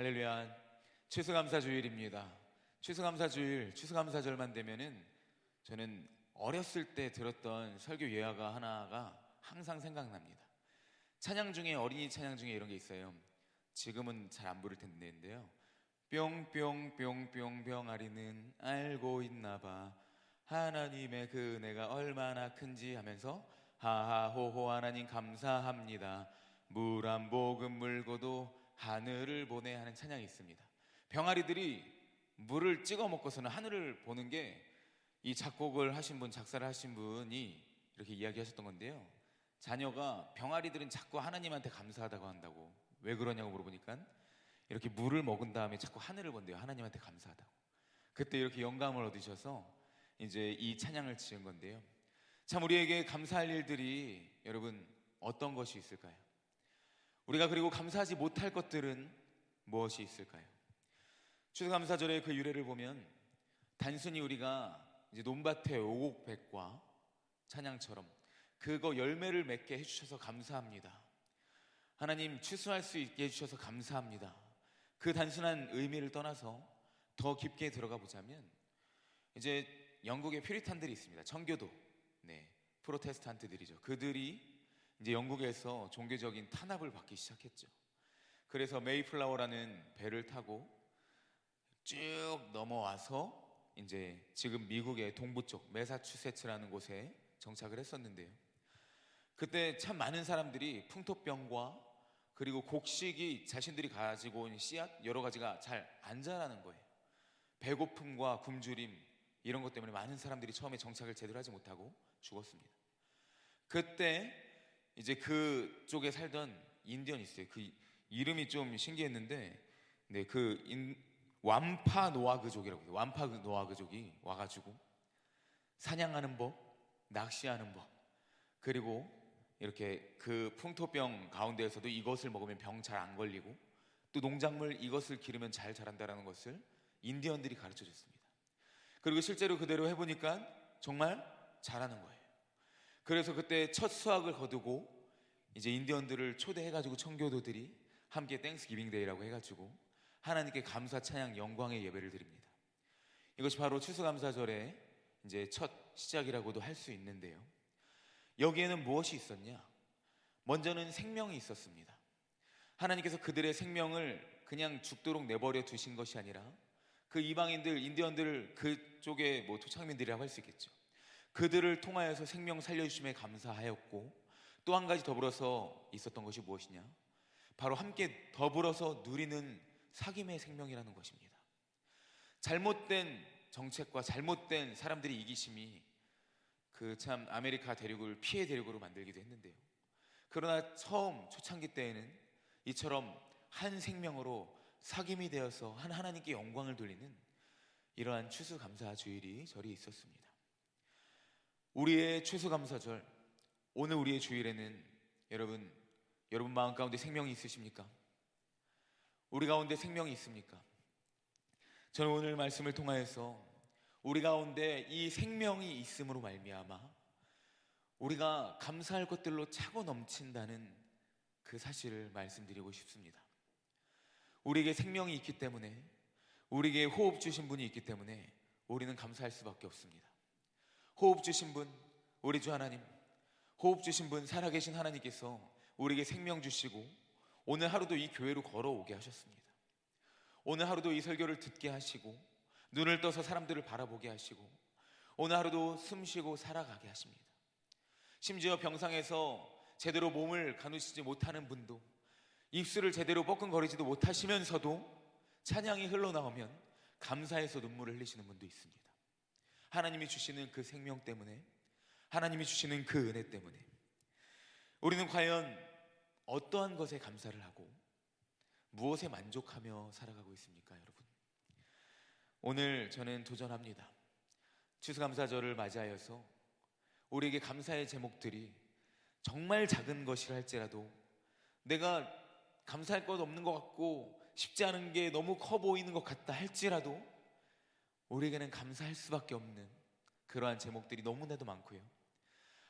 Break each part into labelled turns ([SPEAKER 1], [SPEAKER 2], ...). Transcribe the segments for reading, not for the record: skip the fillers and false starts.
[SPEAKER 1] 할렐루야. 추수감사주일입니다. 추수감사주일, 추수감사절만 되면은 저는 어렸을 때 들었던 설교 예화가 하나가 항상 생각납니다. 찬양 중에, 어린이 찬양 중에 이런 게 있어요. 지금은 잘 안 부를 텐데인데요. 뿅뿅뿅뿅 병아리는 알고 있나봐, 하나님의 그 은혜가 얼마나 큰지 하면서 하하호호 하나님 감사합니다, 물 한 모금 물고도 하늘을 보내 하는 찬양이 있습니다. 병아리들이 물을 찍어 먹고서는 하늘을 보는 게 이 작곡을 하신 분, 작사를 하신 분이 이렇게 이야기하셨던 건데요. 자녀가 병아리들은 자꾸 하나님한테 감사하다고 한다고. 왜 그러냐고 물어보니까 이렇게 물을 먹은 다음에 자꾸 하늘을 본대요. 하나님한테 감사하다고. 그때 이렇게 영감을 얻으셔서 이제 이 찬양을 지은 건데요. 참 우리에게 감사할 일들이 여러분 어떤 것이 있을까요? 우리가 그리고 감사하지 못할 것들은 무엇이 있을까요? 추수감사절의 그 유래를 보면 단순히 우리가 이제 논밭의 오곡백과 찬양처럼 그거 열매를 맺게 해주셔서 감사합니다, 하나님 추수할 수 있게 해주셔서 감사합니다, 그 단순한 의미를 떠나서 더 깊게 들어가 보자면 이제 영국의 퓨리탄들이 있습니다. 청교도, 프로테스탄트들이죠. 그들이 이제 영국에서 종교적인 탄압을 받기 시작했죠. 그래서 메이플라워라는 배를 타고 쭉 넘어와서 이제 지금 미국의 동부 쪽 매사추세츠라는 곳에 정착을 했었는데요. 그때 참 많은 사람들이 풍토병과 그리고 곡식이 자신들이 가지고 온 씨앗 여러 가지가 잘 안 자라는 거예요. 배고픔과 굶주림 이런 것 때문에 많은 사람들이 처음에 정착을 제대로 하지 못하고 죽었습니다. 그때 이제 그쪽에 살던 인디언이 있어요. 그 이름이 좀 신기했는데, 완파 노아그족이라고 해요. 완파 노아그족이 와가지고 사냥하는 법, 낚시하는 법, 그리고 이렇게 그 풍토병 가운데에서도 이것을 먹으면 병 잘 안 걸리고 또 농작물 이것을 기르면 잘 자란다라는 것을 인디언들이 가르쳐 줬습니다. 그리고 실제로 그대로 해보니까 정말 잘하는 거예요. 그래서 그때 첫 수확을 거두고 이제 인디언들을 초대해가지고 청교도들이 함께 땡스기빙 데이라고 해가지고 하나님께 감사, 찬양, 영광의 예배를 드립니다. 이것이 바로 추수감사절의 이제 첫 시작이라고도 할 수 있는데요. 여기에는 무엇이 있었냐? 먼저는 생명이 있었습니다. 하나님께서 그들의 생명을 그냥 죽도록 내버려 두신 것이 아니라 그 이방인들, 인디언들을 그쪽의 토착민들이라고 할 수 있겠죠. 그들을 통하여서 생명 살려주심에 감사하였고, 또 한 가지 더불어서 있었던 것이 무엇이냐? 바로 함께 더불어서 누리는 사귐의 생명이라는 것입니다. 잘못된 정책과 잘못된 사람들의 이기심이 그 참 아메리카 대륙을 피해 대륙으로 만들기도 했는데요. 그러나 처음 초창기 때에는 이처럼 한 생명으로 사귐이 되어서 한 하나님께 영광을 돌리는 이러한 추수감사주일이 절이 있었습니다. 우리의 추수감사절, 오늘 우리의 주일에는 여러분 마음 가운데 생명이 있으십니까? 우리 가운데 생명이 있습니까? 저는 오늘 말씀을 통하여서 우리 가운데 이 생명이 있음으로 말미암아 우리가 감사할 것들로 차고 넘친다는 그 사실을 말씀드리고 싶습니다. 우리에게 생명이 있기 때문에, 우리에게 호흡 주신 분이 있기 때문에 우리는 감사할 수밖에 없습니다. 호흡 주신 분, 우리 주 하나님, 호흡 주신 분, 살아계신 하나님께서 우리에게 생명 주시고 오늘 하루도 이 교회로 걸어오게 하셨습니다. 오늘 하루도 이 설교를 듣게 하시고 눈을 떠서 사람들을 바라보게 하시고 오늘 하루도 숨쉬고 살아가게 하십니다. 심지어 병상에서 제대로 몸을 가누시지 못하는 분도, 입술을 제대로 뻐끔거리지도 못하시면서도 찬양이 흘러나오면 감사해서 눈물을 흘리시는 분도 있습니다. 하나님이 주시는 그 생명 때문에, 하나님이 주시는 그 은혜 때문에 우리는 과연 어떠한 것에 감사를 하고 무엇에 만족하며 살아가고 있습니까, 여러분? 오늘 저는 도전합니다. 추수감사절을 맞이하여서 우리에게 감사의 제목들이 정말 작은 것이라 할지라도, 내가 감사할 것 없는 것 같고 쉽지 않은 게 너무 커 보이는 것 같다 할지라도 우리에게는 감사할 수밖에 없는 그러한 제목들이 너무나도 많고요.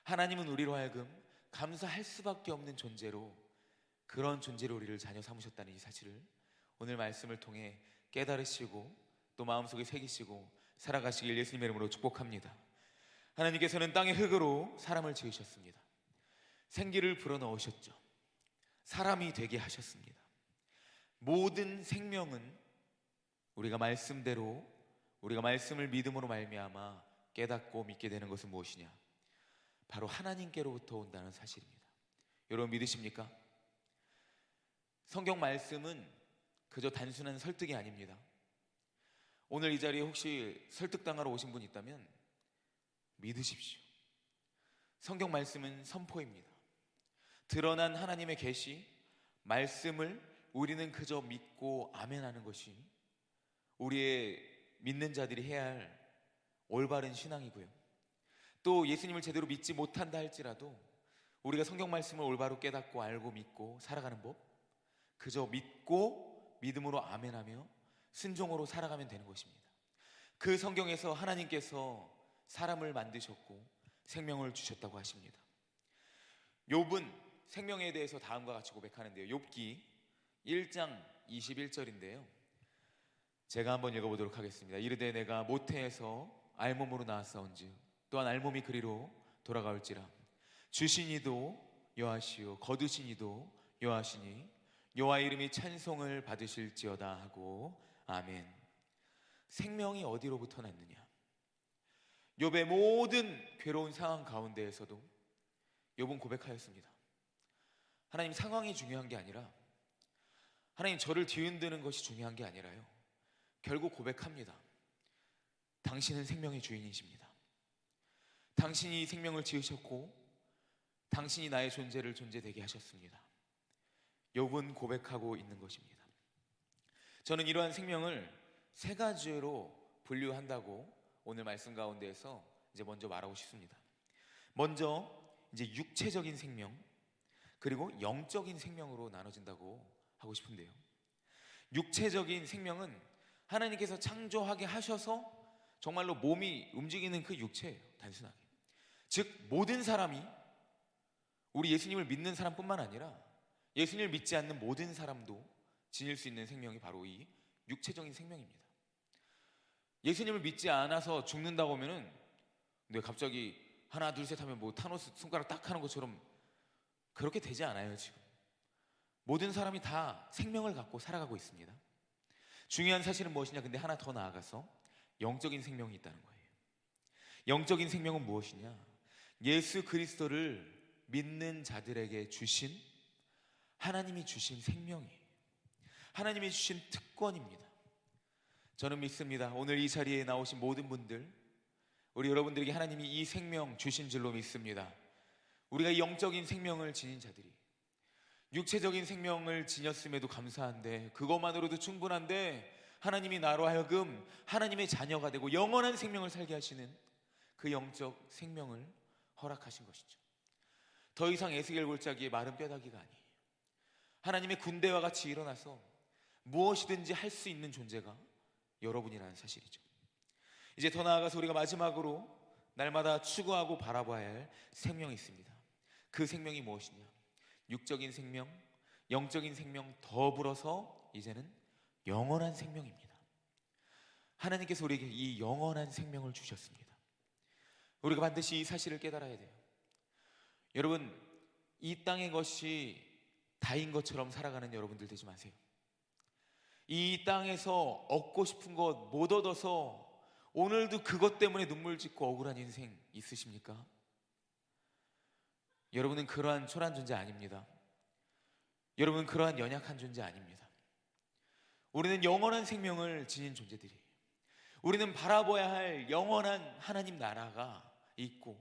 [SPEAKER 1] 하나님은 우리로 하여금 감사할 수밖에 없는 존재로, 그런 존재로 우리를 자녀 삼으셨다는 이 사실을 오늘 말씀을 통해 깨달으시고 또 마음속에 새기시고 살아가시길 예수님의 이름으로 축복합니다. 하나님께서는 땅의 흙으로 사람을 지으셨습니다. 생기를 불어넣으셨죠. 사람이 되게 하셨습니다. 모든 생명은 우리가 말씀대로, 우리가 말씀을 믿음으로 말미암아 깨닫고 믿게 되는 것은 무엇이냐? 바로 하나님께로부터 온다는 사실입니다. 여러분 믿으십니까? 성경 말씀은 그저 단순한 설득이 아닙니다. 오늘 이 자리에 혹시 설득당하러 오신 분 있다면 믿으십시오. 성경 말씀은 선포입니다. 드러난 하나님의 계시, 말씀을 우리는 그저 믿고 아멘하는 것이 우리의 믿는 자들이 해야 할 올바른 신앙이고요. 또 예수님을 제대로 믿지 못한다 할지라도 우리가 성경 말씀을 올바로 깨닫고 알고 믿고 살아가는 법, 그저 믿고 믿음으로 아멘하며 순종으로 살아가면 되는 것입니다. 그 성경에서 하나님께서 사람을 만드셨고 생명을 주셨다고 하십니다. 욥은 생명에 대해서 다음과 같이 고백하는데요. 욥기 1장 21절인데요. 제가 한번 읽어보도록 하겠습니다. 이르되 내가 모태에서 알몸으로 나왔사온즉 또한 알몸이 그리로 돌아가올지라. 주신 이도 여호와시요 거두신 이도 여호와시니 여호와 이름이 찬송을 받으실지어다 하고 아멘. 생명이 어디로부터 났느냐? 욥의 모든 괴로운 상황 가운데에서도 욥은 고백하였습니다. 하나님, 상황이 중요한 게 아니라 하나님, 저를 뒤흔드는 것이 중요한 게 아니라요, 결국 고백합니다. 당신은 생명의 주인이십니다. 당신이 생명을 지으셨고 당신이 나의 존재를 존재되게 하셨습니다. 욥은 고백하고 있는 것입니다. 저는 이러한 생명을 세 가지로 분류한다고 오늘 말씀 가운데에서 이제 먼저 말하고 싶습니다. 먼저 이제 육체적인 생명, 그리고 영적인 생명으로 나눠진다고 하고 싶은데요. 육체적인 생명은 하나님께서 창조하게 하셔서 정말로 몸이 움직이는 그 육체예요. 단순하게. 즉 모든 사람이, 우리 예수님을 믿는 사람뿐만 아니라 예수님을 믿지 않는 모든 사람도 지닐 수 있는 생명이 바로 이 육체적인 생명입니다. 예수님을 믿지 않아서 죽는다고 하면은 근데 갑자기 하나 둘 셋 하면 뭐 타노스 손가락 딱 하는 것처럼 그렇게 되지 않아요. 지금 모든 사람이 다 생명을 갖고 살아가고 있습니다. 중요한 사실은 무엇이냐? 근데 하나 더 나아가서 영적인 생명이 있다는 거예요. 영적인 생명은 무엇이냐? 예수 그리스도를 믿는 자들에게 주신, 하나님이 주신 생명이에요. 하나님이 주신 특권입니다. 저는 믿습니다. 오늘 이 자리에 나오신 모든 분들, 우리 여러분들에게 하나님이 이 생명 주신 줄로 믿습니다. 우리가 이 영적인 생명을 지닌 자들이, 육체적인 생명을 지녔음에도 감사한데, 그것만으로도 충분한데, 하나님이 나로 하여금 하나님의 자녀가 되고 영원한 생명을 살게 하시는 그 영적 생명을 허락하신 것이죠. 더 이상 에스겔 골짜기에 마른 뼈다귀가 아니에요. 하나님의 군대와 같이 일어나서 무엇이든지 할 수 있는 존재가 여러분이라는 사실이죠. 이제 더 나아가서 우리가 마지막으로 날마다 추구하고 바라봐야 할 생명이 있습니다. 그 생명이 무엇이냐? 육적인 생명, 영적인 생명 더불어서 이제는 영원한 생명입니다. 하나님께서 우리에게 이 영원한 생명을 주셨습니다. 우리가 반드시 이 사실을 깨달아야 돼요. 여러분, 이 땅의 것이 다인 것처럼 살아가는 여러분들 되지 마세요. 이 땅에서 얻고 싶은 것 못 얻어서 오늘도 그것 때문에 눈물 짓고 억울한 인생 있으십니까? 여러분은 그러한 초라한 존재 아닙니다. 여러분은 그러한 연약한 존재 아닙니다. 우리는 영원한 생명을 지닌 존재들이에요. 우리는 바라봐야 할 영원한 하나님 나라가 있고,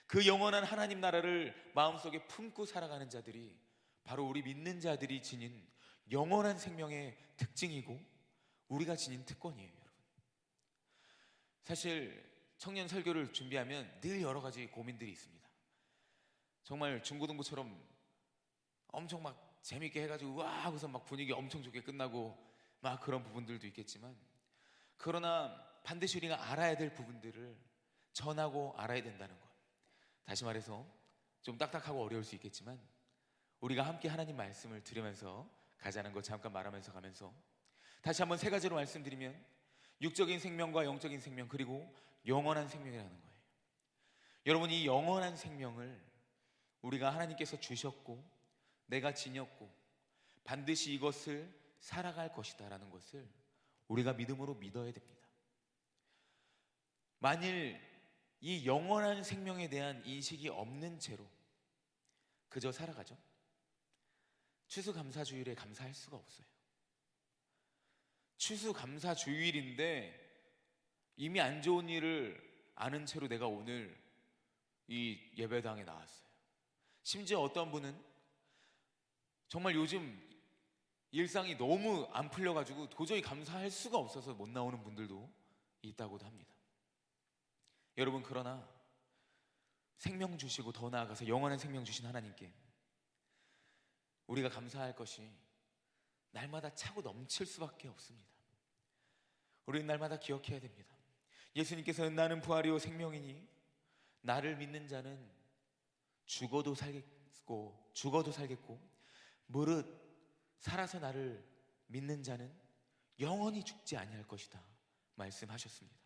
[SPEAKER 1] 그 영원한 하나님 나라를 마음속에 품고 살아가는 자들이 바로 우리 믿는 자들이 지닌 영원한 생명의 특징이고 우리가 지닌 특권이에요. 여러분, 사실 청년 설교를 준비하면 늘 여러 가지 고민들이 있습니다. 정말 중고등부처럼 엄청 막 재밌게 해가지고 와 하고서 막 분위기 엄청 좋게 끝나고 막 그런 부분들도 있겠지만, 그러나 반드시 우리가 알아야 될 부분들을 전하고 알아야 된다는 것. 다시 말해서 좀 딱딱하고 어려울 수 있겠지만 우리가 함께 하나님 말씀을 들으면서 가자는 거 잠깐 말하면서 가면서 다시 한번 세 가지로 말씀드리면 육적인 생명과 영적인 생명, 그리고 영원한 생명이라는 거예요. 여러분, 이 영원한 생명을 우리가 하나님께서 주셨고 내가 지녔고 반드시 이것을 살아갈 것이다 라는 것을 우리가 믿음으로 믿어야 됩니다. 만일 이 영원한 생명에 대한 인식이 없는 채로 그저 살아가죠. 추수감사주일에 감사할 수가 없어요. 추수감사주일인데 이미 안 좋은 일을 아는 채로 내가 오늘 이 예배당에 나왔어요. 심지어 어떤 분은 정말 요즘 일상이 너무 안 풀려가지고 도저히 감사할 수가 없어서 못 나오는 분들도 있다고도 합니다. 여러분, 그러나 생명 주시고 더 나아가서 영원한 생명 주신 하나님께 우리가 감사할 것이 날마다 차고 넘칠 수밖에 없습니다. 우리는 날마다 기억해야 됩니다. 예수님께서는 나는 부활이요 생명이니 나를 믿는 자는 죽어도 살겠고 무릇 살아서 나를 믿는 자는 영원히 죽지 아니할 것이다 말씀하셨습니다.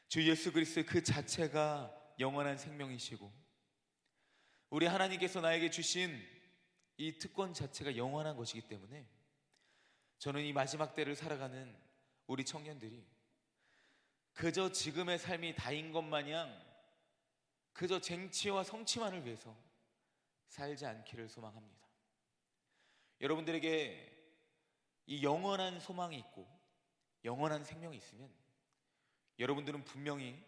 [SPEAKER 1] 주 예수 그리스도의 그 자체가 영원한 생명이시고 우리 하나님께서 나에게 주신 이 특권 자체가 영원한 것이기 때문에 저는 이 마지막 때를 살아가는 우리 청년들이 그저 지금의 삶이 다인 것 마냥 그저 쟁취와 성취만을 위해서 살지 않기를 소망합니다. 여러분들에게 이 영원한 소망이 있고 영원한 생명이 있으면 여러분들은 분명히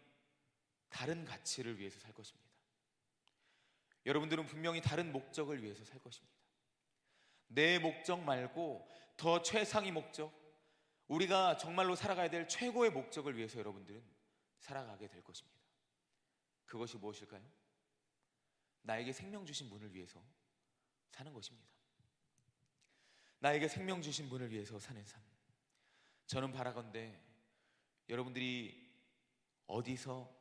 [SPEAKER 1] 다른 가치를 위해서 살 것입니다. 여러분들은 분명히 다른 목적을 위해서 살 것입니다. 내 목적 말고 더 최상의 목적, 우리가 정말로 살아가야 될 최고의 목적을 위해서 여러분들은 살아가게 될 것입니다. 그것이 무엇일까요? 나에게 생명 주신 분을 위해서 사는 것입니다. 나에게 생명 주신 분을 위해서 사는 삶. 저는 바라건대 여러분들이 어디서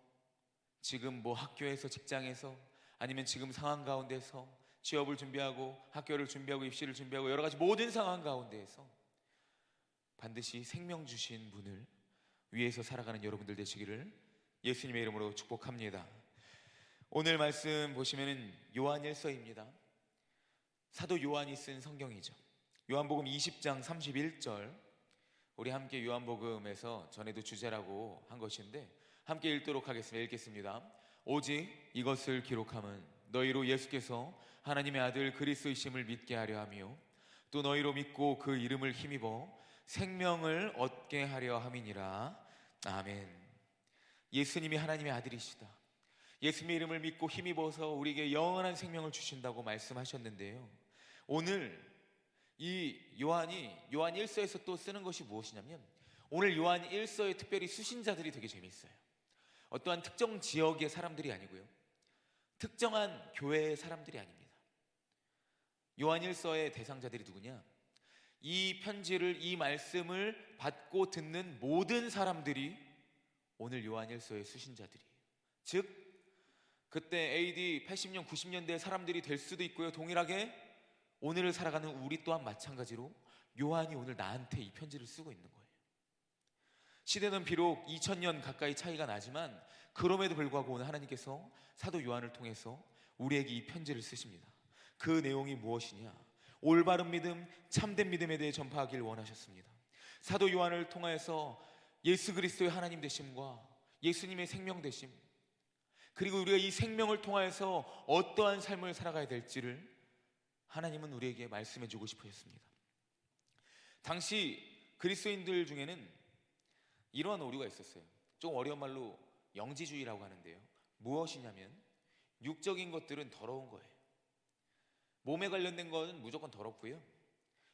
[SPEAKER 1] 지금 학교에서, 직장에서, 아니면 지금 상황 가운데서 취업을 준비하고 학교를 준비하고 입시를 준비하고 여러 가지 모든 상황 가운데에서 반드시 생명 주신 분을 위해서 살아가는 여러분들 되시기를 예수님의 이름으로 축복합니다. 오늘 말씀 보시면은 요한일서입니다. 사도 요한이 쓴 성경이죠. 요한복음 20장 31절, 우리 함께 요한복음에서 전에도 주제라고 한 것인데 함께 읽도록 하겠습니다. 읽겠습니다. 오직 이것을 기록함은 너희로 예수께서 하나님의 아들 그리스도이심을 믿게 하려 하며 또 너희로 믿고 그 이름을 힘입어 생명을 얻게 하려 함이니라. 아멘. 예수님이 하나님의 아들이시다. 예수님의 이름을 믿고 힘입어서 우리에게 영원한 생명을 주신다고 말씀하셨는데요, 오늘 이 요한이 요한 1서에서 또 쓰는 것이 무엇이냐면, 오늘 요한 1서에 특별히 수신자들이 되게 재미있어요. 어떠한 특정 지역의 사람들이 아니고요, 특정한 교회의 사람들이 아닙니다. 요한 1서의 대상자들이 누구냐? 이 편지를, 이 말씀을 받고 듣는 모든 사람들이 오늘 요한 1서의 수신자들이에요. 즉 그때 AD 80년, 90년대의 사람들이 될 수도 있고요, 동일하게 오늘을 살아가는 우리 또한 마찬가지로 요한이 오늘 나한테 이 편지를 쓰고 있는 거예요. 시대는 비록 2000년 가까이 차이가 나지만 그럼에도 불구하고 오늘 하나님께서 사도 요한을 통해서 우리에게 이 편지를 쓰십니다. 그 내용이 무엇이냐? 올바른 믿음, 참된 믿음에 대해 전파하길 원하셨습니다. 사도 요한을 통해서 예수 그리스도의 하나님 되심과 예수님의 생명 되심, 그리고 우리가 이 생명을 통해서 어떠한 삶을 살아가야 될지를 하나님은 우리에게 말씀해 주고 싶으셨습니다. 당시 그리스도인들 중에는 이러한 오류가 있었어요. 좀 어려운 말로 영지주의라고 하는데요, 무엇이냐면 육적인 것들은 더러운 거예요. 몸에 관련된 것은 무조건 더럽고요,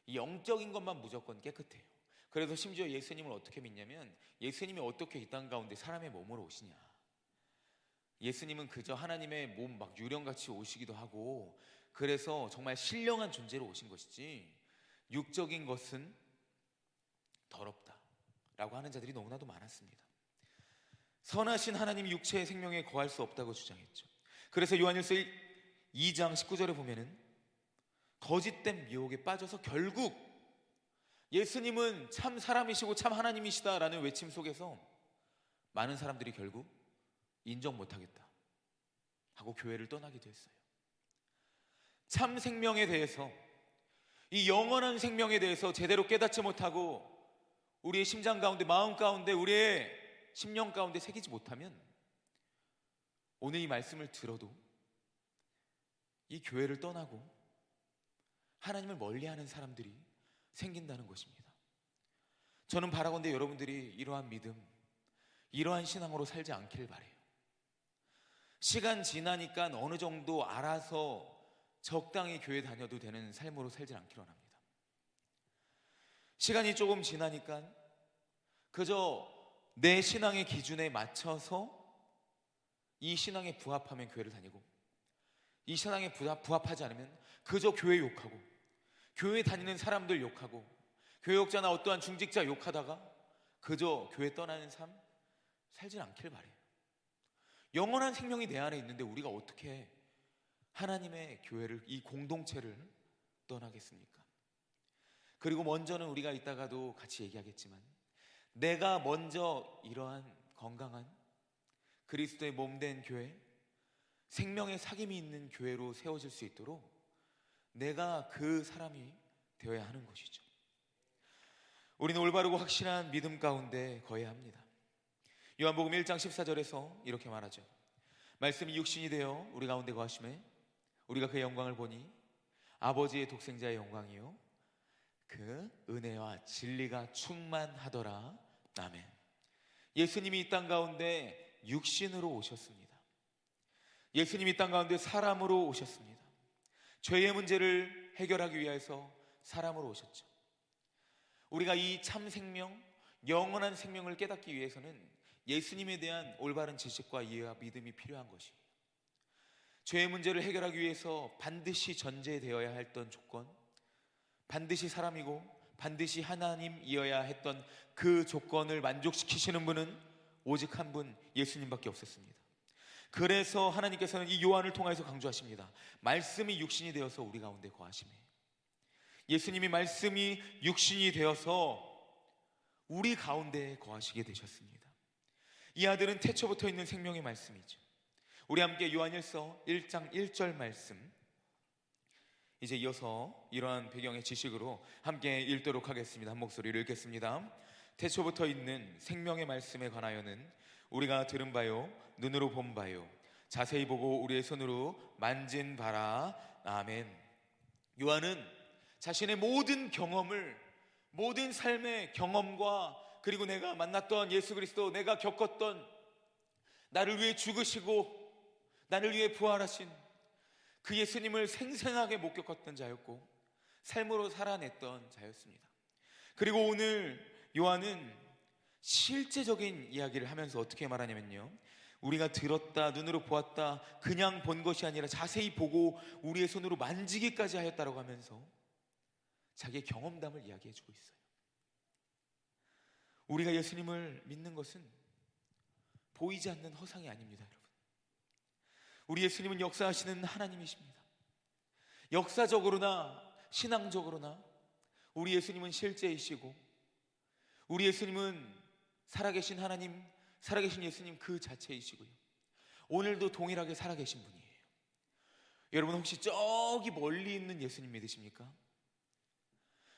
[SPEAKER 1] 이 영적인 것만 무조건 깨끗해요. 그래서 심지어 예수님을 어떻게 믿냐면, 예수님이 어떻게 이 땅 가운데 사람의 몸으로 오시냐, 예수님은 그저 하나님의 몸 유령같이 오시기도 하고, 그래서 정말 신령한 존재로 오신 것이지 육적인 것은 더럽다라고 하는 자들이 너무나도 많았습니다. 선하신 하나님이 육체의 생명에 거할 수 없다고 주장했죠. 그래서 요한일서 2장 19절에 보면은 거짓된 미혹에 빠져서 결국 예수님은 참 사람이시고 참 하나님이시다라는 외침 속에서 많은 사람들이 결국 인정 못하겠다 하고 교회를 떠나기도 했어요. 참 생명에 대해서, 이 영원한 생명에 대해서 제대로 깨닫지 못하고 우리의 심장 가운데, 마음 가운데, 우리의 심령 가운데 새기지 못하면 오늘 이 말씀을 들어도 이 교회를 떠나고 하나님을 멀리하는 사람들이 생긴다는 것입니다. 저는 바라건대 여러분들이 이러한 믿음, 이러한 신앙으로 살지 않기를 바라요. 시간 지나니까 어느 정도 알아서 적당히 교회 다녀도 되는 삶으로 살지 않기를 원합니다. 시간이 조금 지나니까 그저 내 신앙의 기준에 맞춰서 이 신앙에 부합하면 교회를 다니고, 이 신앙에 부합하지 않으면 그저 교회 욕하고, 교회 다니는 사람들 욕하고, 교역자나 어떠한 중직자 욕하다가 그저 교회 떠나는 삶 살지 않길 바래요. 영원한 생명이 내 안에 있는데 우리가 어떻게 하나님의 교회를, 이 공동체를 떠나겠습니까? 그리고 먼저는 우리가 이따가도 같이 얘기하겠지만, 내가 먼저 이러한 건강한 그리스도의 몸된 교회, 생명의 사귐이 있는 교회로 세워질 수 있도록 내가 그 사람이 되어야 하는 것이죠. 우리는 올바르고 확실한 믿음 가운데 거해야 합니다. 요한복음 1장 14절에서 이렇게 말하죠. 말씀이 육신이 되어 우리 가운데 거하심에 우리가 그의 영광을 보니 아버지의 독생자의 영광이요 그 은혜와 진리가 충만하더라. 아멘. 예수님이 이 땅 가운데 육신으로 오셨습니다. 예수님이 이 땅 가운데 사람으로 오셨습니다. 죄의 문제를 해결하기 위해서 사람으로 오셨죠. 우리가 이 참 생명, 영원한 생명을 깨닫기 위해서는 예수님에 대한 올바른 지식과 이해와 믿음이 필요한 것이에요. 죄의 문제를 해결하기 위해서 반드시 전제되어야 했던 조건, 반드시 사람이고 반드시 하나님이어야 했던 그 조건을 만족시키시는 분은 오직 한 분, 예수님밖에 없었습니다. 그래서 하나님께서는 이 요한을 통해서 강조하십니다. 말씀이 육신이 되어서 우리 가운데 거하시매. 예수님이 말씀이 육신이 되어서 우리 가운데 거하시게 되셨습니다. 이 아들은 태초부터 있는 생명의 말씀이죠. 우리 함께 요한일서 1장 1절 말씀, 이제 이어서 이러한 배경의 지식으로 함께 읽도록 하겠습니다. 한 목소리로 읽겠습니다. 태초부터 있는 생명의 말씀에 관하여는 우리가 들은 바요 눈으로 본 바요 자세히 보고 우리의 손으로 만진 바라. 아멘. 요한은 자신의 모든 경험을, 모든 삶의 경험과 그리고 내가 만났던 예수 그리스도, 내가 겪었던, 나를 위해 죽으시고 나를 위해 부활하신 그 예수님을 생생하게 목격했던 자였고 삶으로 살아냈던 자였습니다. 그리고 오늘 요한은 실제적인 이야기를 하면서 어떻게 말하냐면요, 우리가 들었다, 눈으로 보았다, 그냥 본 것이 아니라 자세히 보고 우리의 손으로 만지기까지 하였다라고 하면서 자기의 경험담을 이야기해주고 있어요. 우리가 예수님을 믿는 것은 보이지 않는 허상이 아닙니다, 여러분. 우리 예수님은 역사하시는 하나님이십니다. 역사적으로나 신앙적으로나 우리 예수님은 실제이시고, 우리 예수님은 살아계신 하나님, 살아계신 예수님 그 자체이시고요, 오늘도 동일하게 살아계신 분이에요. 여러분 혹시 저기 멀리 있는 예수님 믿으십니까?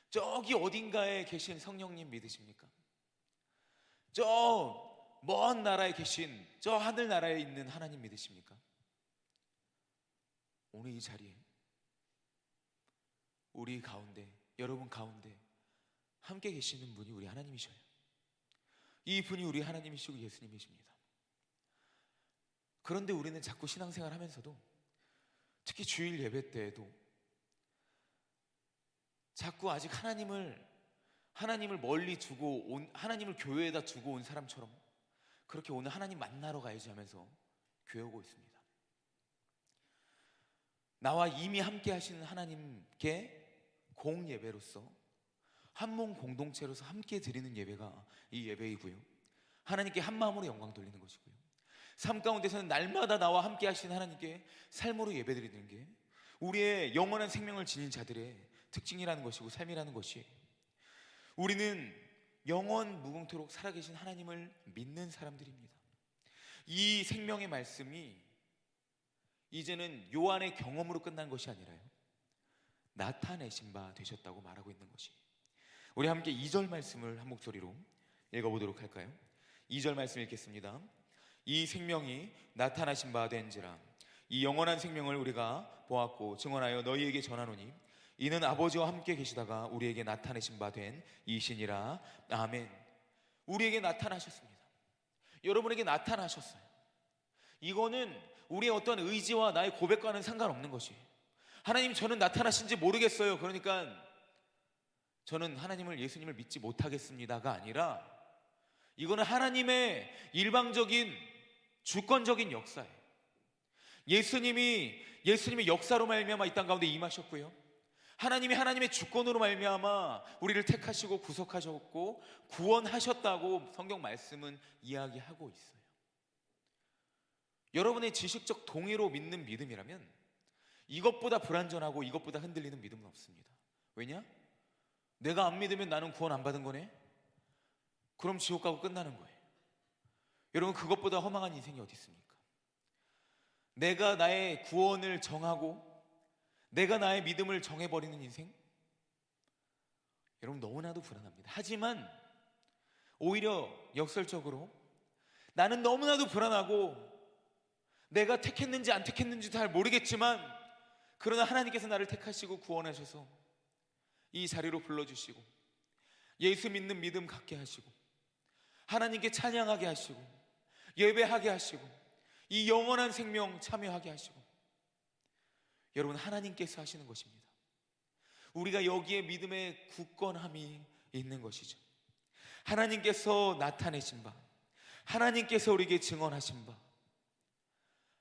[SPEAKER 1] 저기 어딘가에 계신 성령님 믿으십니까? 저 먼 나라에 계신 저 하늘나라에 있는 하나님 믿으십니까? 오늘 이 자리에 우리 가운데, 여러분 가운데 함께 계시는 분이 우리 하나님이셔요. 이 분이 우리 하나님이시고 예수님이십니다. 그런데 우리는 자꾸 신앙생활 하면서도, 특히 주일 예배 때에도 자꾸 아직 하나님을 멀리 두고 온, 하나님을 교회에다 두고 온 사람처럼 그렇게 오늘 하나님 만나러 가야지 하면서 교회 오고 있습니다. 나와 이미 함께 하시는 하나님께 공예배로서, 한몸 공동체로서 함께 드리는 예배가 이 예배이고요, 하나님께 한마음으로 영광 돌리는 것이고요, 삶 가운데서는 날마다 나와 함께 하시는 하나님께 삶으로 예배드리는 게 우리의 영원한 생명을 지닌 자들의 특징이라는 것이고 삶이라는 것이, 우리는 영원 무궁토록 살아계신 하나님을 믿는 사람들입니다. 이 생명의 말씀이 이제는 요한의 경험으로 끝난 것이 아니라요, 나타내신 바 되셨다고 말하고 있는 것이. 우리 함께 2절 말씀을 한 목소리로 읽어보도록 할까요? 2절 말씀 읽겠습니다. 이 생명이 나타나신 바 된지라. 이 영원한 생명을 우리가 보았고 증언하여 너희에게 전하노니 이는 아버지와 함께 계시다가 우리에게 나타내신 바 된 이시니라. 아멘. 우리에게 나타나셨습니다. 여러분에게 나타나셨어요. 이거는 우리의 어떤 의지와 나의 고백과는 상관없는 것이에요. 하나님, 저는 나타나신지 모르겠어요, 그러니까 저는 하나님을, 예수님을 믿지 못하겠습니다가 아니라, 이거는 하나님의 일방적인 주권적인 역사예요. 예수님의 역사로 말미암아 이 땅 가운데 임하셨고요, 하나님의 주권으로 말미암아 우리를 택하시고 구속하셨고 구원하셨다고 성경 말씀은 이야기하고 있어요. 여러분의 지식적 동의로 믿는 믿음이라면 이것보다 불완전하고 이것보다 흔들리는 믿음은 없습니다. 왜냐? 내가 안 믿으면 나는 구원 안 받은 거네? 그럼 지옥 가고 끝나는 거예요. 여러분, 그것보다 허망한 인생이 어디 있습니까? 내가 나의 구원을 정하고 내가 나의 믿음을 정해버리는 인생? 여러분, 너무나도 불안합니다. 하지만 오히려 역설적으로 나는 너무나도 불안하고 내가 택했는지 안 택했는지 잘 모르겠지만, 그러나 하나님께서 나를 택하시고 구원하셔서 이 자리로 불러주시고 예수 믿는 믿음 갖게 하시고 하나님께 찬양하게 하시고 예배하게 하시고 이 영원한 생명 참여하게 하시고, 여러분, 하나님께서 하시는 것입니다. 우리가 여기에 믿음의 굳건함이 있는 것이죠. 하나님께서 나타내신 바, 하나님께서 우리에게 증언하신 바,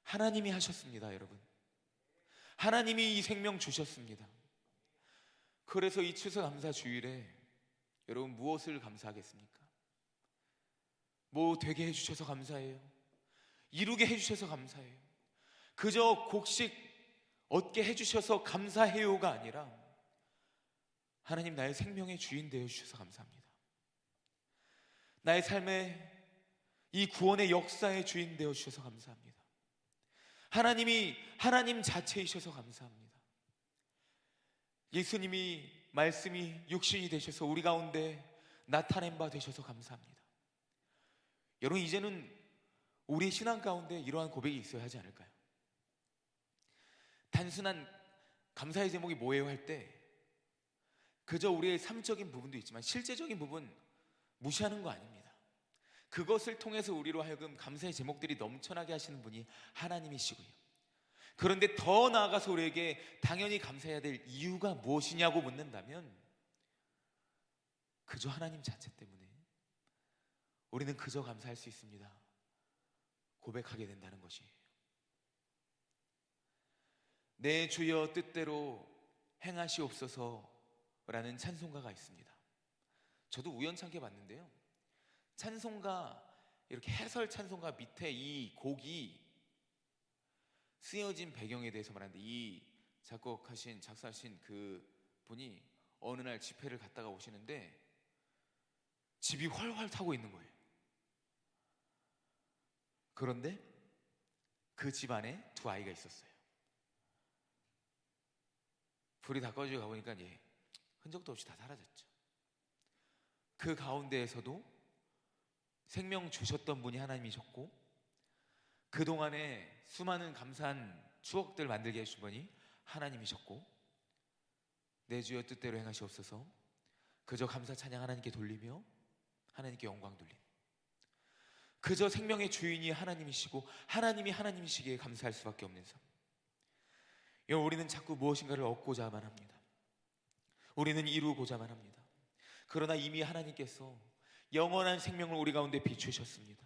[SPEAKER 1] 하나님이 하셨습니다. 여러분, 하나님이 이 생명 주셨습니다. 그래서 이 추수감사 주일에 여러분, 무엇을 감사하겠습니까? 뭐 되게 해주셔서 감사해요, 이루게 해주셔서 감사해요, 그저 곡식 얻게 해주셔서 감사해요가 아니라, 하나님, 나의 생명의 주인 되어주셔서 감사합니다. 나의 삶의 이 구원의 역사의 주인 되어주셔서 감사합니다. 하나님이 하나님 자체이셔서 감사합니다. 예수님이, 말씀이 육신이 되셔서 우리 가운데 나타낸 바 되셔서 감사합니다. 여러분, 이제는 우리 신앙 가운데 이러한 고백이 있어야 하지 않을까요? 단순한 감사의 제목이 뭐예요 할 때 그저 우리의 삶적인 부분도 있지만 실제적인 부분 무시하는 거 아닙니다. 그것을 통해서 우리로 하여금 감사의 제목들이 넘쳐나게 하시는 분이 하나님이시고요, 그런데 더 나아가서 우리에게 당연히 감사해야 될 이유가 무엇이냐고 묻는다면, 그저 하나님 자체 때문에 우리는 그저 감사할 수 있습니다 고백하게 된다는 것이에요. 내 주여 뜻대로 행하시옵소서라는 찬송가가 있습니다. 저도 우연찮게 봤는데요, 찬송가, 이렇게 해설 찬송가 밑에 이 곡이 쓰여진 배경에 대해서 말하는데, 이 작사하신 그 분이 어느 날 집회를 갔다가 오시는데 집이 활활 타고 있는 거예요. 그런데 그 집 안에 두 아이가 있었어요. 불이 다 꺼지고 가보니까 흔적도 없이 다 사라졌죠. 그 가운데에서도 생명 주셨던 분이 하나님이셨고, 그동안에 수많은 감사한 추억들 만들게 해주신 분이 하나님이셨고, 내 주여 뜻대로 행하시옵소서, 그저 감사 찬양 하나님께 돌리며 하나님께 영광 돌림, 그저 생명의 주인이 하나님이시고 하나님이 하나님이시기에 감사할 수밖에 없는 삶. 우리는 자꾸 무엇인가를 얻고자만 합니다. 우리는 이루고자만 합니다. 그러나 이미 하나님께서 영원한 생명을 우리 가운데 비추셨습니다.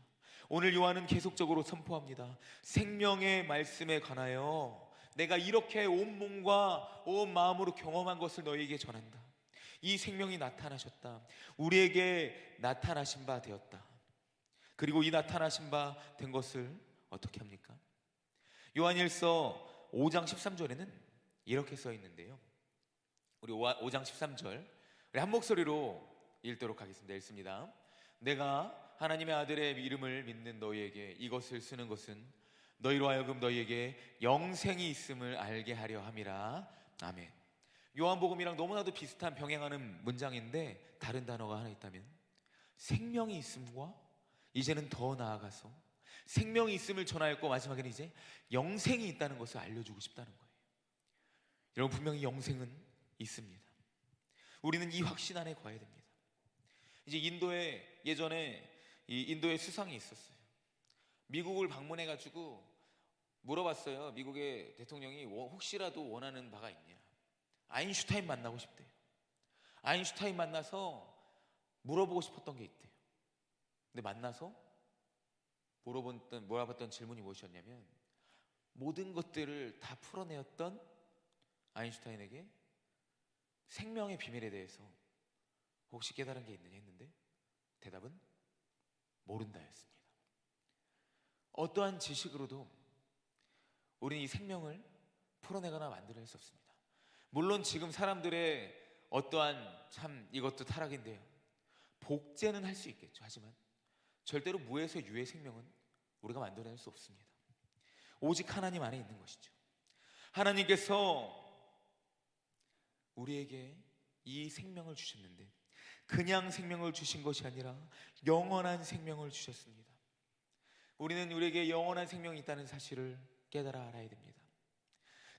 [SPEAKER 1] 오늘 요한은 계속적으로 선포합니다. 생명의 말씀에 관하여 내가 이렇게 온 몸과 온 마음으로 경험한 것을 너희에게 전한다. 이 생명이 나타나셨다. 우리에게 나타나신 바 되었다. 그리고 이 나타나신 바 된 것을 어떻게 합니까? 요한일서 5장 13절에는 이렇게 써 있는데요, 우리 5장 13절 우리 한 목소리로 읽도록 하겠습니다. 읽습니다. 내가 하나님의 아들의 이름을 믿는 너희에게 이것을 쓰는 것은 너희로 하여금 너희에게 영생이 있음을 알게 하려 함이라. 아멘. 요한복음이랑 너무나도 비슷한 병행하는 문장인데 다른 단어가 하나 있다면 생명이 있음과 이제는 더 나아가서 생명이 있음을 전하였고 마지막에는 이제 영생이 있다는 것을 알려주고 싶다는 거예요. 여러분, 분명히 영생은 있습니다. 우리는 이 확신 안에 거해야 됩니다. 이제 인도에 예전에 이 인도에 수상이 있었어요. 미국을 방문해가지고 물어봤어요. 미국의 대통령이 혹시라도 원하는 바가 있냐. 아인슈타인 만나고 싶대요. 아인슈타인 만나서 물어보고 싶었던 게 있대요. 근데 만나서 물어봤던 질문이 무엇이었냐면 모든 것들을 다 풀어내었던 아인슈타인에게 생명의 비밀에 대해서 혹시 깨달은 게 있느냐 했는데 대답은 모른다였습니다. 어떠한 지식으로도 우리는 이 생명을 풀어내거나 만들어낼 수 없습니다. 물론 지금 사람들의 어떠한 참 이것도 타락인데요, 복제는 할 수 있겠죠. 하지만 절대로 무에서 유의 생명은 우리가 만들어낼 수 없습니다. 오직 하나님 안에 있는 것이죠. 하나님께서 우리에게 이 생명을 주셨는데 그냥 생명을 주신 것이 아니라 영원한 생명을 주셨습니다. 우리는 우리에게 영원한 생명이 있다는 사실을 깨달아 알아야 됩니다.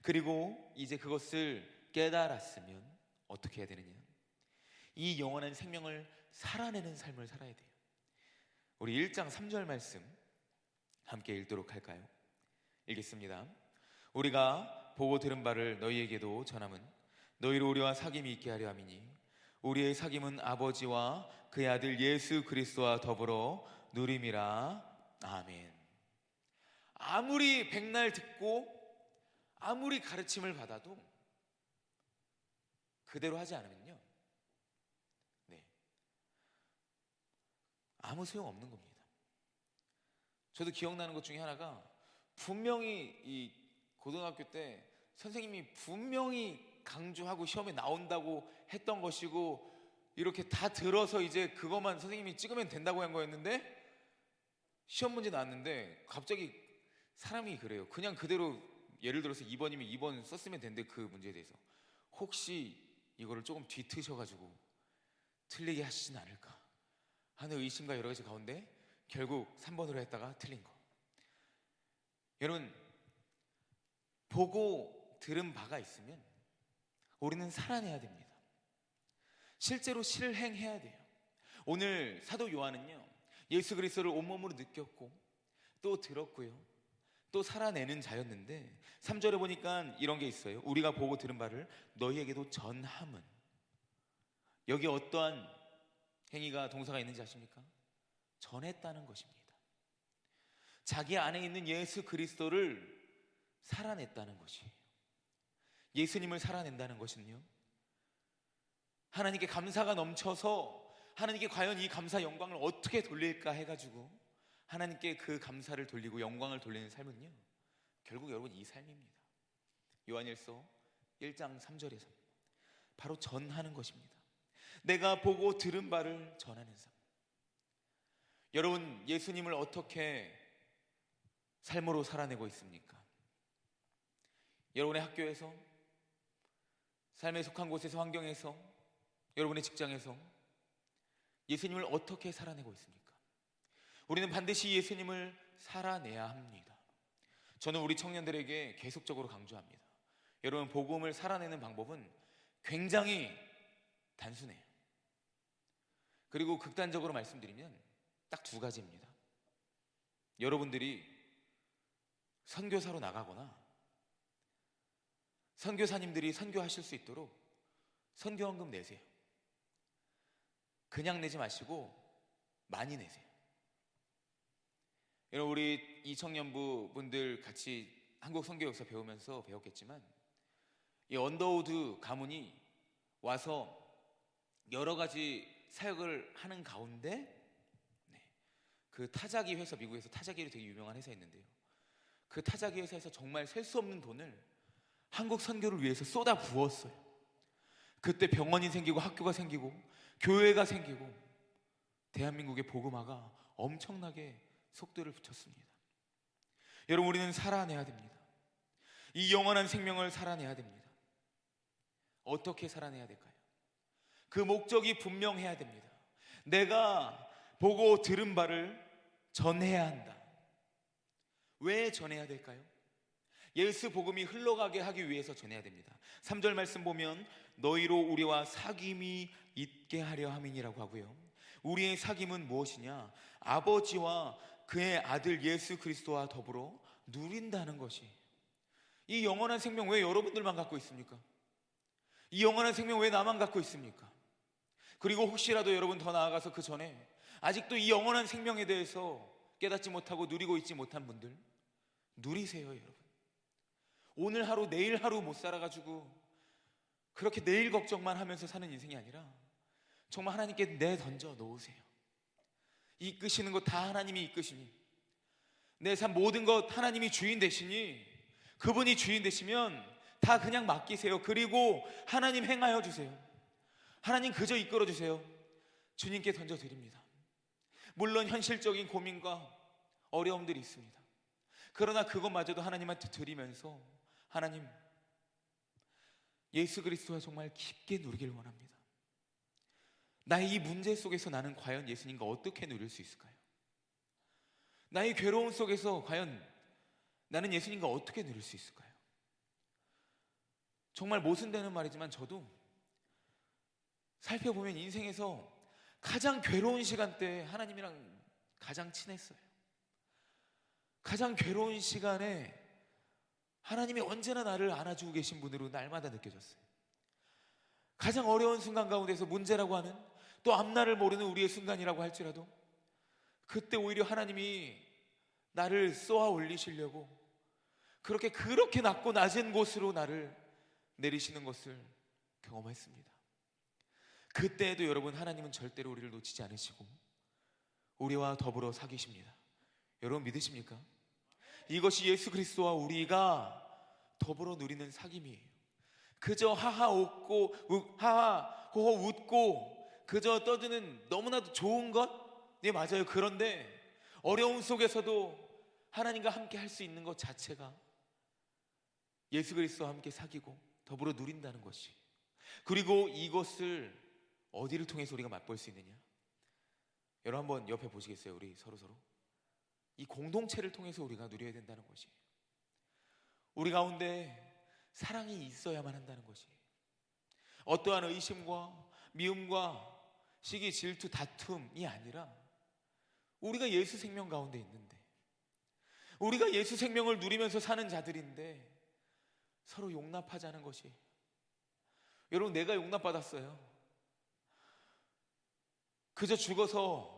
[SPEAKER 1] 그리고 이제 그것을 깨달았으면 어떻게 해야 되느냐? 이 영원한 생명을 살아내는 삶을 살아야 돼요. 우리 1장 3절 말씀 함께 읽도록 할까요? 읽겠습니다. 우리가 보고 들은 바를 너희에게도 전함은 너희로 우리와 사귐이 있게 하려 함이니 우리의 사귐은 아버지와 그의 아들 예수 그리스도와 더불어 누림이라. 아멘. 아무리 백날 듣고 아무리 가르침을 받아도 그대로 하지 않으면요, 아무 소용 없는 겁니다. 저도 기억나는 것 중에 하나가, 분명히 이 고등학교 때 선생님이 분명히 강조하고 시험에 나온다고 했던 것이고 이렇게 다 들어서 이제 그것만 선생님이 찍으면 된다고 한 거였는데 시험 문제 나왔는데 갑자기 사람이 그래요. 그냥 그대로 예를 들어서 2번이면 2번 썼으면 된대. 그 문제에 대해서 혹시 이거를 조금 뒤트셔가지고 틀리게 하시진 않을까 하는 의심과 여러 가지 가운데 결국 3번으로 했다가 틀린 거. 여러분, 보고 들은 바가 있으면 우리는 살아내야 됩니다. 실제로 실행해야 돼요. 오늘 사도 요한은요, 예수 그리스도를 온몸으로 느꼈고 또 들었고요, 또 살아내는 자였는데 3절에 보니까 이런 게 있어요. 우리가 보고 들은 바를 너희에게도 전함은. 여기 어떠한 행위가, 동사가 있는지 아십니까? 전했다는 것입니다. 자기 안에 있는 예수 그리스도를 살아냈다는 것이에요. 예수님을 살아낸다는 것은요, 하나님께 감사가 넘쳐서 하나님께 과연 이 감사 영광을 어떻게 돌릴까 해가지고 하나님께 그 감사를 돌리고 영광을 돌리는 삶은요, 결국 여러분 이 삶입니다. 요한일서 1장 3절에서 바로 전하는 것입니다. 내가 보고 들은 바를 전하는 삶. 여러분, 예수님을 어떻게 삶으로 살아내고 있습니까? 여러분의 학교에서, 삶에 속한 곳에서, 환경에서, 여러분의 직장에서 예수님을 어떻게 살아내고 있습니까? 우리는 반드시 예수님을 살아내야 합니다. 저는 우리 청년들에게 계속적으로 강조합니다. 여러분, 복음을 살아내는 방법은 굉장히 단순해요. 그리고 극단적으로 말씀드리면 딱 두 가지입니다. 여러분들이 선교사로 나가거나 선교사님들이 선교하실 수 있도록 선교헌금 내세요. 그냥 내지 마시고 많이 내세요. 여러분, 우리 이 청년부 분들 같이 한국 선교 역사 배우면서 배웠겠지만 이 언더우드 가문이 와서 여러 가지 사역을 하는 가운데 그 타자기 회사, 미국에서 타자기로 되게 유명한 회사 있는데요, 그 타자기 회사에서 정말 셀 수 없는 돈을 한국 선교를 위해서 쏟아 부었어요. 그때 병원이 생기고 학교가 생기고 교회가 생기고 대한민국의 복음화가 엄청나게 속도를 붙였습니다. 여러분, 우리는 살아내야 됩니다. 이 영원한 생명을 살아내야 됩니다. 어떻게 살아내야 될까요? 그 목적이 분명해야 됩니다. 내가 보고 들은 바를 전해야 한다. 왜 전해야 될까요? 예수 복음이 흘러가게 하기 위해서 전해야 됩니다. 3절 말씀 보면 너희로 우리와 사귐이 있게 하려 함이니라고 하고요. 우리의 사귐은 무엇이냐? 아버지와 그의 아들 예수 그리스도와 더불어 누린다는 것이. 이 영원한 생명 왜 여러분들만 갖고 있습니까? 이 영원한 생명 왜 나만 갖고 있습니까? 그리고 혹시라도 여러분 더 나아가서 그 전에 아직도 이 영원한 생명에 대해서 깨닫지 못하고 누리고 있지 못한 분들, 누리세요. 여러분, 오늘 하루 내일 하루 못 살아가지고 그렇게 내일 걱정만 하면서 사는 인생이 아니라 정말 하나님께 내던져 놓으세요. 이끄시는 것 다 하나님이 이끄시니, 내 삶 모든 것 하나님이 주인 되시니, 그분이 주인 되시면 다 그냥 맡기세요. 그리고 하나님 행하여 주세요. 하나님 그저 이끌어 주세요. 주님께 던져드립니다. 물론 현실적인 고민과 어려움들이 있습니다. 그러나 그것마저도 하나님한테 드리면서 하나님, 예수 그리스도와 정말 깊게 누리길 원합니다. 나의 이 문제 속에서 나는 과연 예수님과 어떻게 누릴 수 있을까요? 나의 괴로움 속에서 과연 나는 예수님과 어떻게 누릴 수 있을까요? 정말 모순되는 말이지만 저도 살펴보면 인생에서 가장 괴로운 시간대에 하나님이랑 가장 친했어요. 가장 괴로운 시간에 하나님이 언제나 나를 안아주고 계신 분으로 날마다 느껴졌어요. 가장 어려운 순간 가운데서 문제라고 하는, 또 앞날을 모르는 우리의 순간이라고 할지라도 그때 오히려 하나님이 나를 쏘아 올리시려고 그렇게 낮고 낮은 곳으로 나를 내리시는 것을 경험했습니다. 그때에도 여러분, 하나님은 절대로 우리를 놓치지 않으시고 우리와 더불어 사귀십니다. 여러분 믿으십니까? 이것이 예수 그리스도와 우리가 더불어 누리는 사귐이에요. 그저 하하 호호 웃고 그저 떠드는 너무나도 좋은 것? 네, 맞아요. 그런데 어려움 속에서도 하나님과 함께 할 수 있는 것 자체가 예수 그리스도와 함께 사귀고 더불어 누린다는 것이. 그리고 이것을 어디를 통해서 우리가 맛볼 수 있느냐? 여러분 한번 옆에 보시겠어요? 우리 서로 이 공동체를 통해서 우리가 누려야 된다는 것이. 우리 가운데 사랑이 있어야만 한다는 것이. 어떠한 의심과 미움과 시기, 질투, 다툼이 아니라 우리가 예수 생명 가운데 있는데, 우리가 예수 생명을 누리면서 사는 자들인데 서로 용납하자는 것이. 여러분, 내가 용납받았어요. 그저 죽어서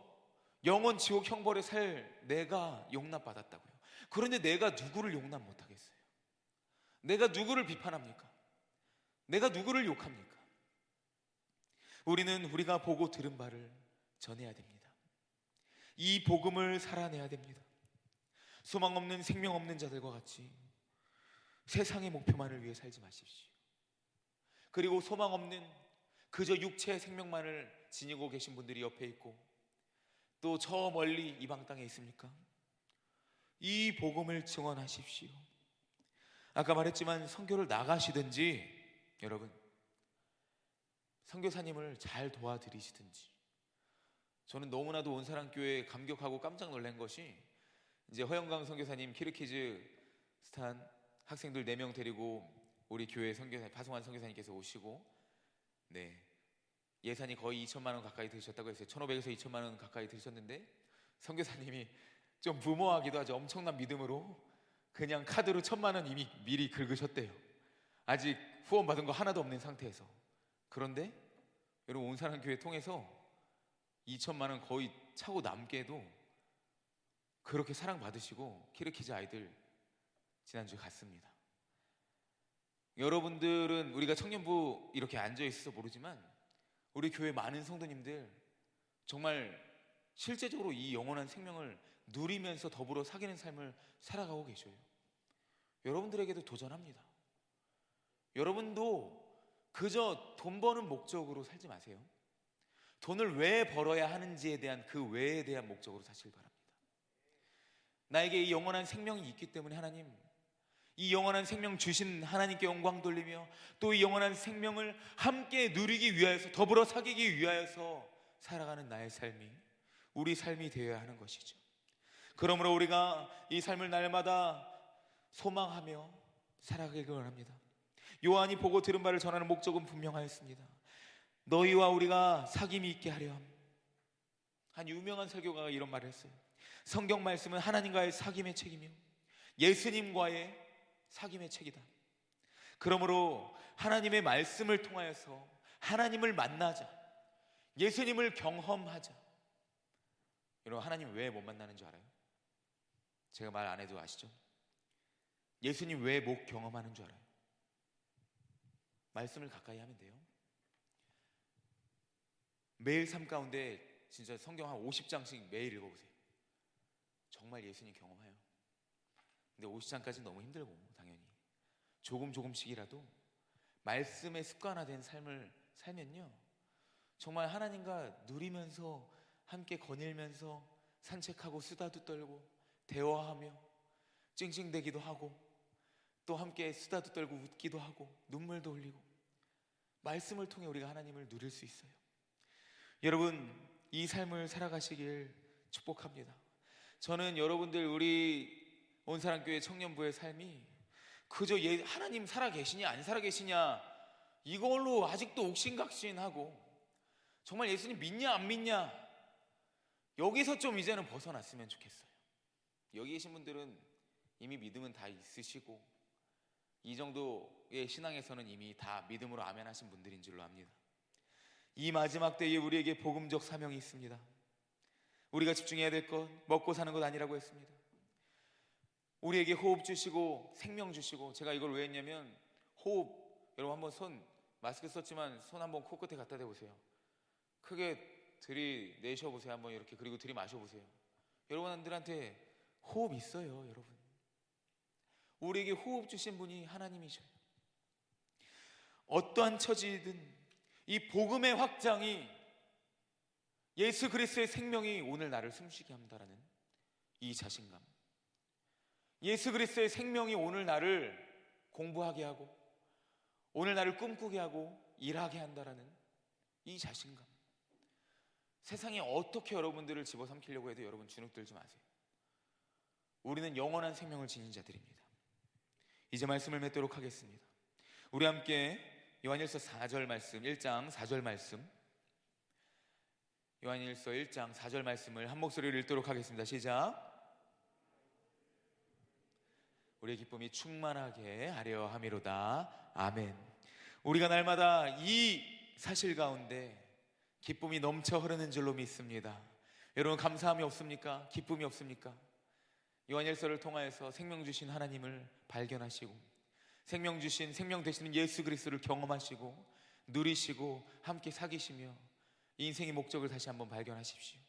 [SPEAKER 1] 영원 지옥 형벌에 살 내가 용납받았다고요. 그런데 내가 누구를 용납 못하겠어요? 내가 누구를 비판합니까? 내가 누구를 욕합니까? 우리는 우리가 보고 들은 바를 전해야 됩니다. 이 복음을 살아내야 됩니다. 소망 없는, 생명 없는 자들과 같이 세상의 목표만을 위해 살지 마십시오. 그리고 소망 없는 그저 육체의 생명만을 지니고 계신 분들이 옆에 있고 또 저 멀리 이방 땅에 있습니까? 이 복음을 증언하십시오. 아까 말했지만 선교를 나가시든지, 여러분 선교사님을 잘 도와드리시든지. 저는 너무나도 온사랑교회에 감격하고 깜짝 놀란 것이, 이제 허영강 선교사님 키르키즈스탄 학생들 4명 데리고 우리 교회 선교사님 파송환 선교사님께서 오시고, 네, 예산이 거의 2천만 원 가까이 드셨다고 했어요. 1,500에서 2천만 원 가까이 드셨는데 선교사님이 좀 무모하기도 하죠. 엄청난 믿음으로 그냥 카드로 1,000만 원 이미 미리 긁으셨대요. 아직 후원 받은 거 하나도 없는 상태에서. 그런데 여러분, 온사랑교회 통해서 2천만 원 거의 차고 남게도 그렇게 사랑받으시고 키르키즈 아이들 지난주에 갔습니다. 여러분들은 우리가 청년부 이렇게 앉아있어서 모르지만 우리 교회 많은 성도님들 정말 실제적으로 이 영원한 생명을 누리면서 더불어 사귀는 삶을 살아가고 계셔요. 여러분들에게도 도전합니다. 여러분도 그저 돈 버는 목적으로 살지 마세요. 돈을 왜 벌어야 하는지에 대한 그 왜에 대한 목적으로 사시길 바랍니다. 나에게 이 영원한 생명이 있기 때문에 하나님, 이 영원한 생명 주신 하나님께 영광 돌리며 또 이 영원한 생명을 함께 누리기 위하여서, 더불어 사귀기 위하여서 살아가는 나의 삶이 우리 삶이 되어야 하는 것이죠. 그러므로 우리가 이 삶을 날마다 소망하며 살아가길 원합니다. 요한이 보고 들은 바를 전하는 목적은 분명하였습니다. 너희와 우리가 사귐이 있게 하려 함. 한 유명한 설교가가 이런 말을 했어요. 성경 말씀은 하나님과의 사귐의 책이며 예수님과의 사귐의 책이다. 그러므로 하나님의 말씀을 통하여서 하나님을 만나자, 예수님을 경험하자. 여러분, 하나님 왜 못 만나는 줄 알아요? 제가 말 안 해도 아시죠? 예수님 왜 못 경험하는 줄 알아요? 말씀을 가까이 하면 돼요. 매일 삶 가운데 진짜 성경 한 50장씩 매일 읽어보세요. 정말 예수님 경험해요. 근데 50장까지는 너무 힘들고, 당연히 조금씩이라도 말씀에 습관화된 삶을 살면요, 정말 하나님과 누리면서 함께 거닐면서 산책하고 수다도 떨고 대화하며 찡찡대기도 하고 또 함께 수다도 떨고 웃기도 하고 눈물도 흘리고, 말씀을 통해 우리가 하나님을 누릴 수 있어요. 여러분, 이 삶을 살아가시길 축복합니다. 저는 여러분들, 우리 온사랑교회 청년부의 삶이 그저 하나님 살아계시냐 안 살아계시냐 이걸로 아직도 옥신각신하고, 정말 예수님 믿냐 안 믿냐, 여기서 좀 이제는 벗어났으면 좋겠어요. 여기 계신 분들은 이미 믿음은 다 있으시고 이 정도의 신앙에서는 이미 다 믿음으로 아멘 하신 분들인 줄로 압니다. 이 마지막 때에 우리에게 복음적 사명이 있습니다. 우리가 집중해야 될 것, 먹고 사는 것 아니라고 했습니다. 우리에게 호흡 주시고 생명 주시고, 제가 이걸 왜 했냐면, 호흡, 여러분 한번 손, 마스크 썼지만 손 한번 코끝에 갖다 대보세요. 크게 들이내셔보세요. 한번 이렇게. 그리고 들이마셔보세요. 여러분들한테 호흡 있어요. 여러분, 우리에게 호흡 주신 분이 하나님이셔요. 어떠한 처지든 이 복음의 확장이, 예수 그리스도의 생명이 오늘 나를 숨쉬게 한다라는 이 자신감, 예수 그리스도의 생명이 오늘 나를 공부하게 하고 오늘 나를 꿈꾸게 하고 일하게 한다라는 이 자신감, 세상에 어떻게 여러분들을 집어삼키려고 해도 여러분 주눅 들지 마세요. 우리는 영원한 생명을 지닌 자들입니다. 이제 말씀을 맺도록 하겠습니다. 우리 함께 요한일서 4절 말씀, 1장 4절 말씀, 요한일서 1장 4절 말씀을 한 목소리로 읽도록 하겠습니다. 시작. 우리의 기쁨이 충만하게 하려 함이로다. 아멘. 우리가 날마다 이 사실 가운데 기쁨이 넘쳐 흐르는 줄로 믿습니다. 여러분, 감사함이 없습니까? 기쁨이 없습니까? 요한일서를 통하여서 생명 주신 하나님을 발견하시고, 생명 주신, 생명 되시는 예수 그리스도를 경험하시고 누리시고 함께 사귀시며 이 인생의 목적을 다시 한번 발견하십시오.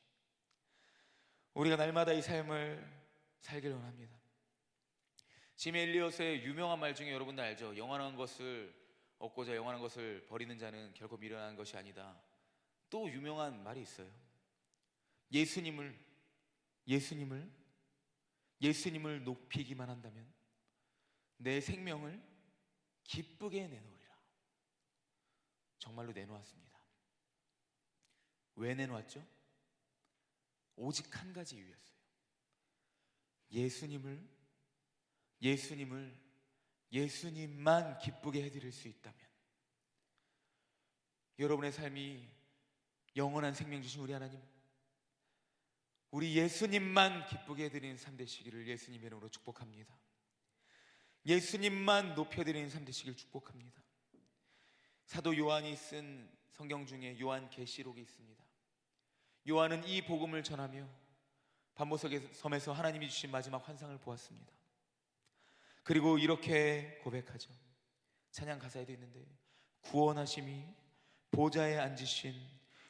[SPEAKER 1] 우리가 날마다 이 삶을 살길 원합니다. 짐 엘리엇의 유명한 말 중에 여러분들 알죠? 영원한 것을 얻고자 영원한 것을 버리는 자는 결코 미련한 것이 아니다. 또 유명한 말이 있어요. 예수님을 높이기만 한다면 내 생명을 기쁘게 내놓으리라. 정말로 내놓았습니다. 왜 내놓았죠? 오직 한 가지 이유였어요. 예수님만 기쁘게 해드릴 수 있다면, 여러분의 삶이 영원한 생명 주신 우리 하나님, 우리 예수님만 기쁘게 해드리는 삶 되시기를 예수님의 이름으로 축복합니다. 예수님만 높여드리는 삶 되시기를 축복합니다. 사도 요한이 쓴 성경 중에 요한계시록이 있습니다. 요한은 이 복음을 전하며 반모석의 섬에서 하나님이 주신 마지막 환상을 보았습니다. 그리고 이렇게 고백하죠. 찬양 가사에도 있는데, 구원하심이 보좌에 앉으신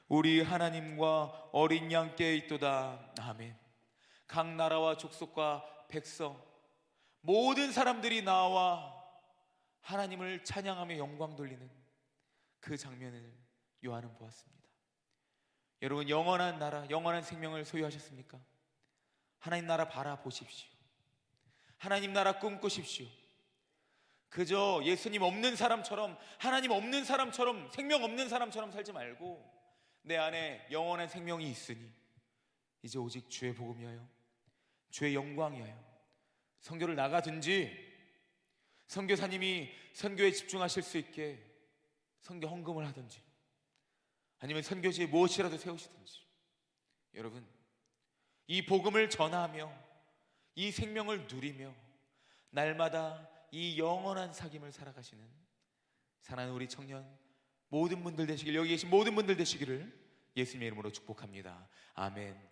[SPEAKER 1] 우리 하나님과 어린 양께 있도다. 아멘. 각 나라와 족속과 백성, 모든 사람들이 나와 하나님을 찬양하며 영광 돌리는 그 장면을 요한은 보았습니다. 여러분, 영원한 나라, 영원한 생명을 소유하셨습니까? 하나님 나라 바라보십시오. 하나님 나라 꿈꾸십시오. 그저 예수님 없는 사람처럼, 하나님 없는 사람처럼, 생명 없는 사람처럼 살지 말고 내 안에 영원한 생명이 있으니 이제 오직 주의 복음이하여, 주의 영광이하여 선교를 나가든지, 선교사님이 선교에 집중하실 수 있게 선교 헌금을 하든지, 아니면 선교지에 무엇이라도 세우시든지, 여러분, 이 복음을 전하며 이 생명을 누리며 날마다 이 영원한 사귐을 살아가시는 사랑하는 우리 청년 모든 분들 되시길, 여기 계신 모든 분들 되시기를 예수님의 이름으로 축복합니다. 아멘.